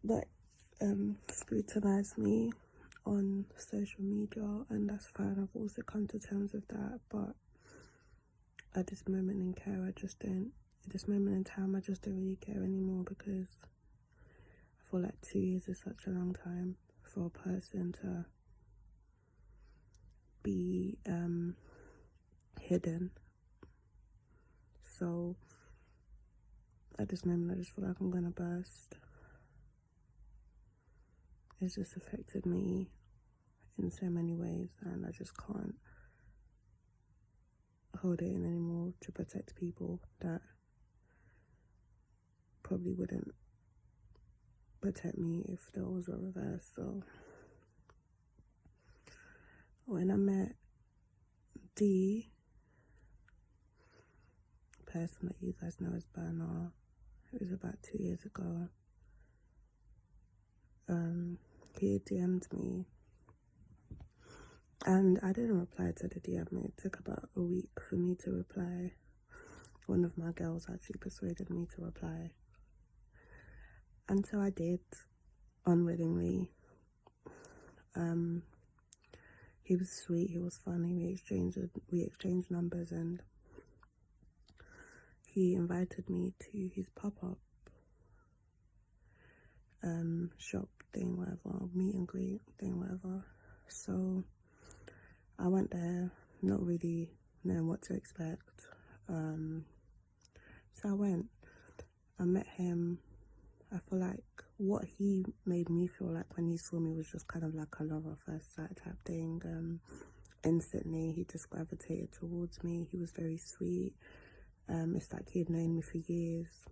that scrutinize me on social media, and that's fine. I've also come to terms with that, but at this moment in care, I just don't. At this moment in time, I just don't really care anymore, because I feel like 2 years is such a long time for a person to be hidden. So at this moment, I just feel like I'm gonna burst. It's just affected me in so many ways, and I just can't hold it in anymore to protect people that probably wouldn't protect me if there was a reverse. So when I met the person that you guys know as Burna, it was about 2 years ago. He DM'd me, and I didn't reply to the DM. It took about a week for me to reply. One of my girls actually persuaded me to reply, and so I did, unwillingly. He was sweet, he was funny, we exchanged numbers, and he invited me to his pop-up shop thing, whatever, meet and greet thing, whatever. So I went there, not really knowing what to expect. So I went, I met him. I feel like what he made me feel like when he saw me was just kind of like a love at first sight type thing. Instantly, he just gravitated towards me. He was very sweet. It's like he had known me for years.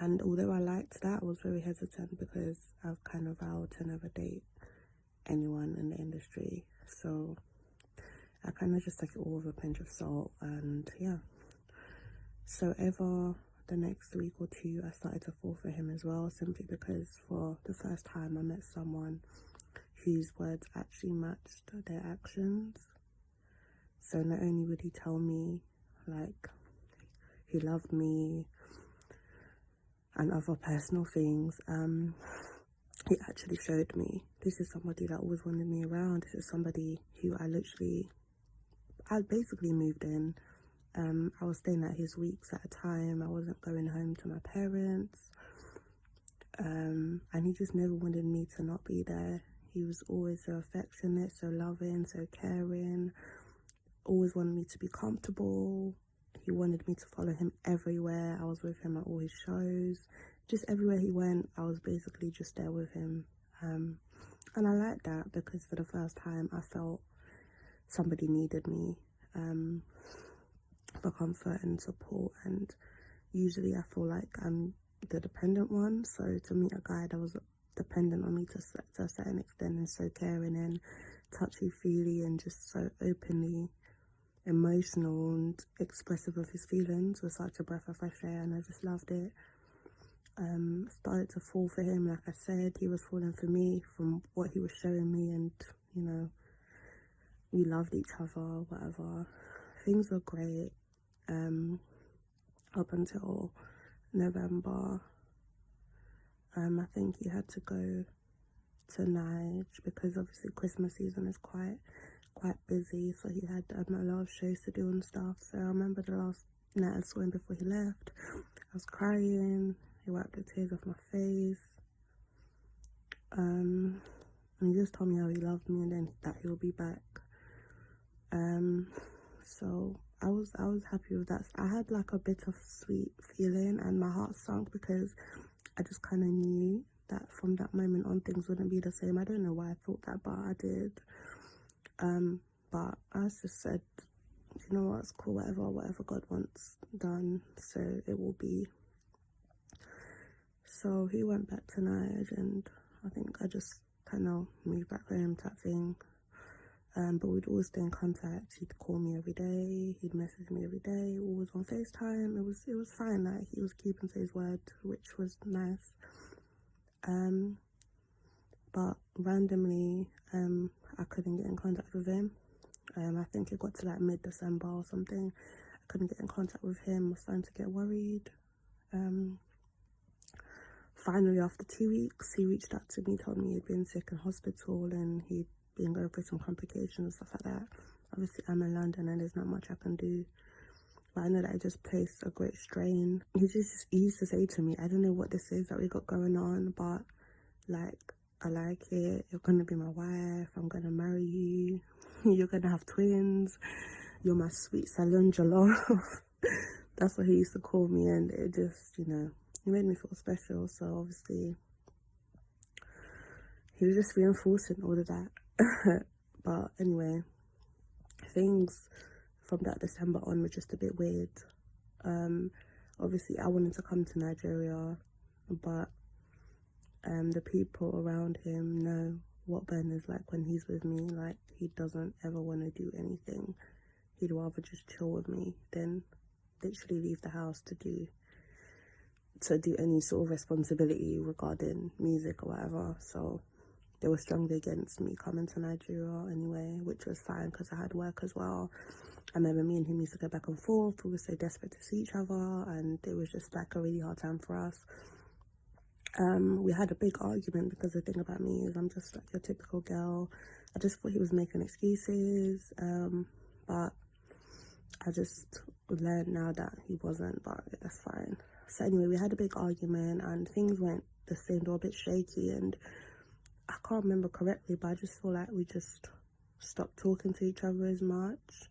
And although I liked that, I was very hesitant because I've kind of vowed to never date anyone in the industry. So I kind of just took it all with a pinch of salt, and yeah. So over the next week or two, I started to fall for him as well, simply because for the first time I met someone whose words actually matched their actions. So not only would he tell me like he loved me and other personal things, he actually showed me, this is somebody that always wanted me around. This is somebody who I basically moved in. I was staying at his weeks at a time. I wasn't going home to my parents. And he just never wanted me to not be there. He was always so affectionate, so loving, so caring. Always wanted me to be comfortable. He wanted me to follow him everywhere. I was with him at all his shows. Just everywhere he went, I was basically just there with him. And I liked that, because for the first time I felt somebody needed me for comfort and support. And usually I feel like I'm the dependent one. So to meet a guy that was dependent on me to a certain extent, and so caring and touchy-feely and just so openly emotional and expressive of his feelings, was such a breath of fresh air, and I just loved it. Started to fall for him. Like I said, he was falling for me from what he was showing me, and you know, we loved each other, whatever. Things were great up until November. I think he had to go to Nige because obviously Christmas season is quite busy, so he had a lot of shows to do and stuff. So I remember the last night I saw him before he left, I was crying. He wiped the tears off my face, and he just told me how he loved me and then that he'll be back. So I was happy with that. I had like a bittersweet feeling, and my heart sunk because I just kind of knew that from that moment on things wouldn't be the same. I don't know why I thought that, but I did. But I just said, you know what, it's cool, whatever God wants done, so it will be. So he went back to Nige, and I think I just kind of moved back home type thing. But we'd always stay in contact. He'd call me every day, he'd message me every day, always on FaceTime. It was fine. Like, he was keeping to his word, which was nice. But randomly, I couldn't get in contact with him. I think it got to like mid-December or something. I couldn't get in contact with him. I was starting to get worried. finally, after 2 weeks, he reached out to me, told me he'd been sick in hospital and he'd been going through some complications and stuff like that. Obviously, I'm in London and there's not much I can do. But I know that it just placed a great strain. He used to say to me, I don't know what this is that we got going on, but like, I like it. You're gonna be my wife. I'm gonna marry you. You're gonna have twins. You're my sweet salon jollof. That's what he used to call me, and it just, you know, he made me feel special. So obviously, he was just reinforcing all of that. But anyway, things from that December on were just a bit weird. Obviously, I wanted to come to Nigeria, but the people around him know what Burna's like when he's with me. Like, he doesn't ever want to do anything. He'd rather just chill with me than literally leave the house to do any sort of responsibility regarding music or whatever. So they were strongly against me coming to Nigeria anyway, which was fine because I had work as well. I remember me and him used to go back and forth. We were so desperate to see each other, and it was just like a really hard time for us. We had a big argument because the thing about me is I'm just like your typical girl. I just thought he was making excuses, but I just learned now that he wasn't, but that's fine. So anyway, we had a big argument and things went the same, they were a bit shaky, and I can't remember correctly, but I just feel like we just stopped talking to each other as much.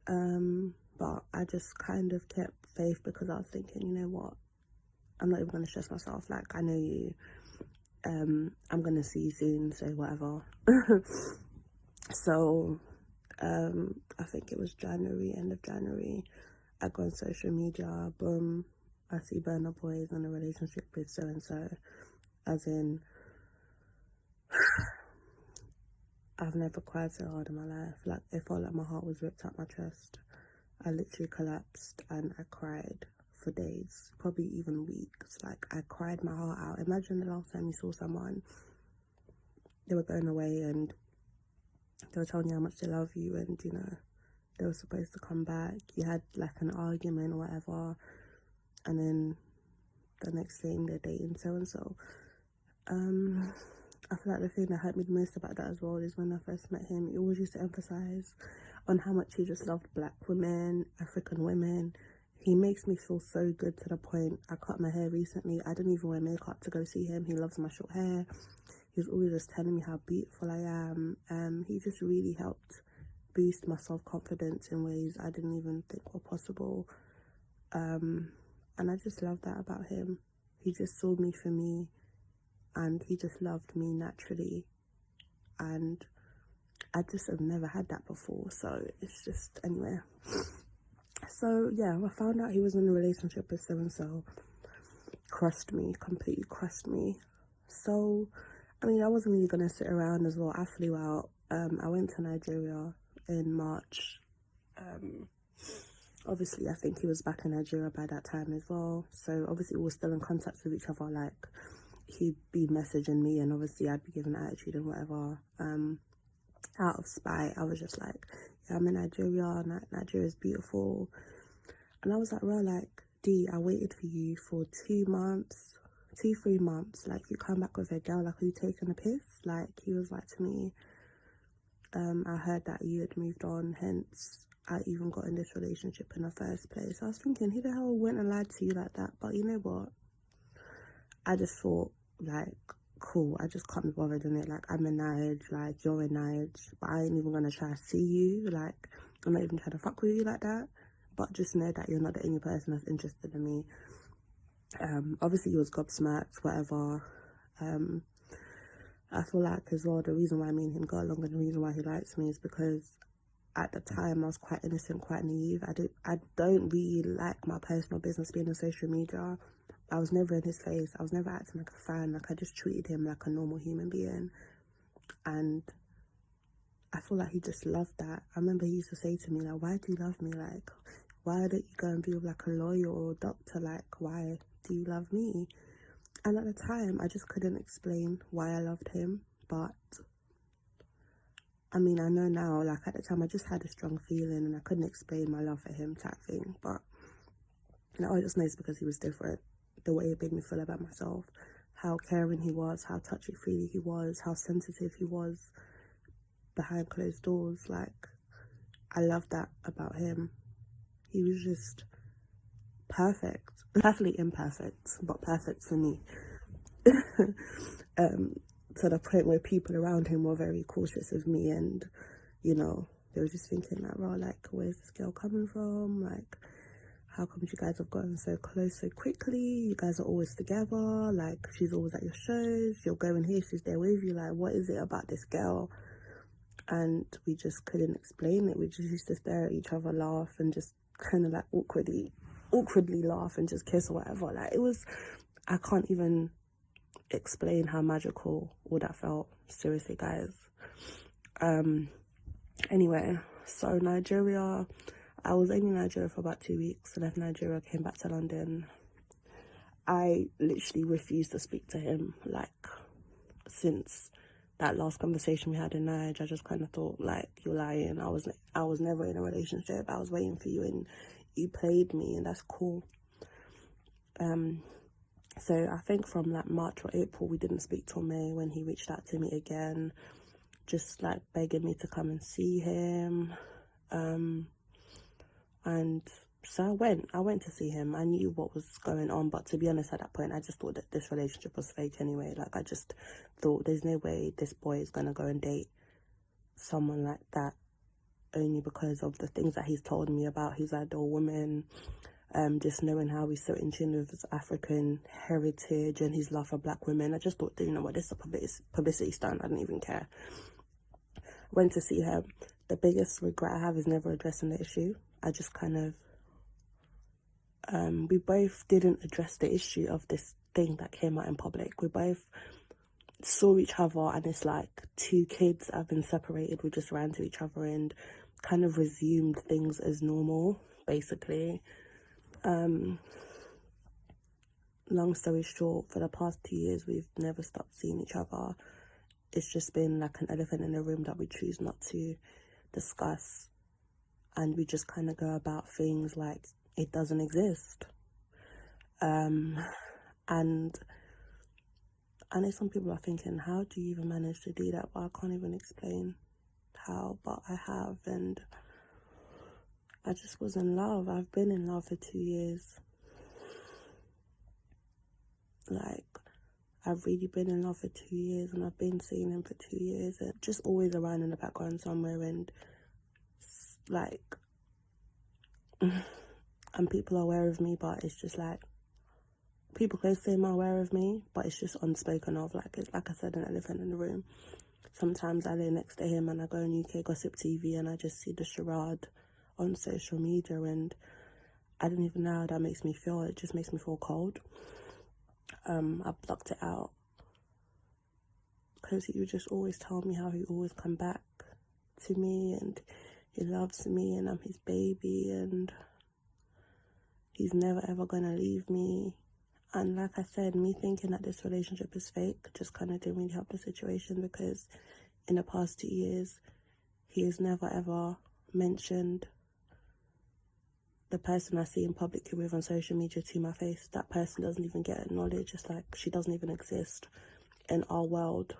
But I just kind of kept faith because I was thinking, you know what, I'm not even going to stress myself. Like, I know you, I'm going to see you soon, so whatever. So, I think it was January, end of January, I go on social media, boom, I see Burna Boy is in a relationship with so-and-so, as in, I've never cried so hard in my life. Like, it felt like my heart was ripped out my chest. I literally collapsed and I cried for days, probably even weeks. Like, I cried my heart out. Imagine the last time you saw someone, they were going away and they were telling you how much they love you, and, you know, they were supposed to come back. You had like an argument or whatever, and then the next thing they're dating so-and-so. I feel like the thing that hurt me the most about that as well is when I first met him, he always used to emphasize on how much he just loved black women, African women. He makes me feel so good to the point, I cut my hair recently. I didn't even wear makeup to go see him. He loves my short hair. He's always just telling me how beautiful I am. He just really helped boost my self-confidence in ways I didn't even think were possible. And I just love that about him. He just saw me for me, and he just loved me naturally, and I just have never had that before. So it's just, anyway, so yeah, I found out he was in a relationship with so-and-so. Crushed me, completely crushed me. So I mean, I wasn't really gonna sit around as well. I flew out. I went to Nigeria in March. Obviously I think he was back in Nigeria by that time as well, so obviously we were still in contact with each other. Like, he'd be messaging me and obviously I'd be giving attitude and whatever. Out of spite, I was just like, yeah, I'm in Nigeria, Nigeria's beautiful. And I was like, well, like, D, I waited for you for 3 months. Like, you come back with a girl, like, are you taking a piss? Like, he was like to me, I heard that you had moved on, hence I even got in this relationship in the first place. I was thinking, who the hell went and lied to you like that? But you know what? I just thought, like, cool, I just can't be bothered in it. Like, I'm in Nige, like, you're in Nige, but I ain't even gonna try to see you. Like, I'm not even trying to fuck with you like that. But just know that you're not the only person that's interested in me. Obviously he was gobsmacked, whatever. I feel like as well the reason why me and him got along and the reason why he likes me is because at the time I was quite innocent, quite naive. I don't really like my personal business being on social media. I was never in his face. I was never acting like a fan. Like, I just treated him like a normal human being, and I feel like he just loved that. I remember he used to say to me, like, why do you love me? Like, why don't you go and be with like a lawyer or a doctor? Like, why do you love me? And at the time, I just couldn't explain why I loved him. But I mean, I know now, like, at the time, I just had a strong feeling and I couldn't explain my love for him type thing. But now I just know it's because he was different. the way it made me feel about myself, how caring he was, how touchy-feely he was, how sensitive he was behind closed doors. Like, I love that about him. He was just perfect. Perfectly imperfect, but perfect for me. To the point where people around him were very cautious of me, and, you know, they were just thinking like, well, like, where's this girl coming from? Like, how come you guys have gotten so close so quickly? You guys are always together. Like, she's always at your shows. You're going here, she's there with you. Like, what is it about this girl? And we just couldn't explain it. We just used to stare at each other, laugh, and just kind of like awkwardly laugh and just kiss or whatever. Like, it was, I can't even explain how magical all that felt. Seriously, guys. Anyway, so Nigeria, I was only in Nigeria for about 2 weeks. I left Nigeria, came back to London. I literally refused to speak to him. Like, since that last conversation we had in Nigeria, I just kind of thought, like, you're lying. I was never in a relationship. I was waiting for you, and you played me, and that's cool. So I think from like March or April, we didn't speak till May, when he reached out to me again, just like begging me to come and see him. And so I went to see him. I knew what was going on, but to be honest, at that point, I just thought that this relationship was fake anyway. Like, I just thought there's no way this boy is gonna go and date someone like that, only because of the things that he's told me about his ideal woman. Just knowing how he's so in tune with his African heritage and his love for black women. I just thought, you know what, this is a publicity stunt. I didn't even care. Went to see her. The biggest regret I have is never addressing the issue. I just kind of, we both didn't address the issue of this thing that came out in public. We both saw each other, and it's like two kids have been separated. We just ran to each other and kind of resumed things as normal, basically. Long story short, for the past 2 years, we've never stopped seeing each other. It's just been like an elephant in the room that we choose not to discuss, and we just kind of go about things like it doesn't exist. And I know some people are thinking, how do you even manage to do that? But I can't even explain how, but I have, and I just was in love. I've been in love for 2 years. Like, I've really been in love for 2 years, and I've been seeing him for 2 years, and just always around in the background somewhere, and like, and people are aware of me, but it's just like, people close to him are aware of me, but it's just unspoken of. Like, it's like I said, an elephant in the room. Sometimes I lay next to him and I go on UK Gossip TV and I just see the charade on social media, and I don't even know how that makes me feel. It just makes me feel cold. I blocked it out because he would just always tell me how he always come back to me, and he loves me, and I'm his baby, and he's never ever gonna leave me. And like I said, me thinking that this relationship is fake just kind of didn't really help the situation, because in the past 2 years, he has never ever mentioned the person I see him publicly with on social media to my face. That person doesn't even get acknowledged. It's like she doesn't even exist in our world.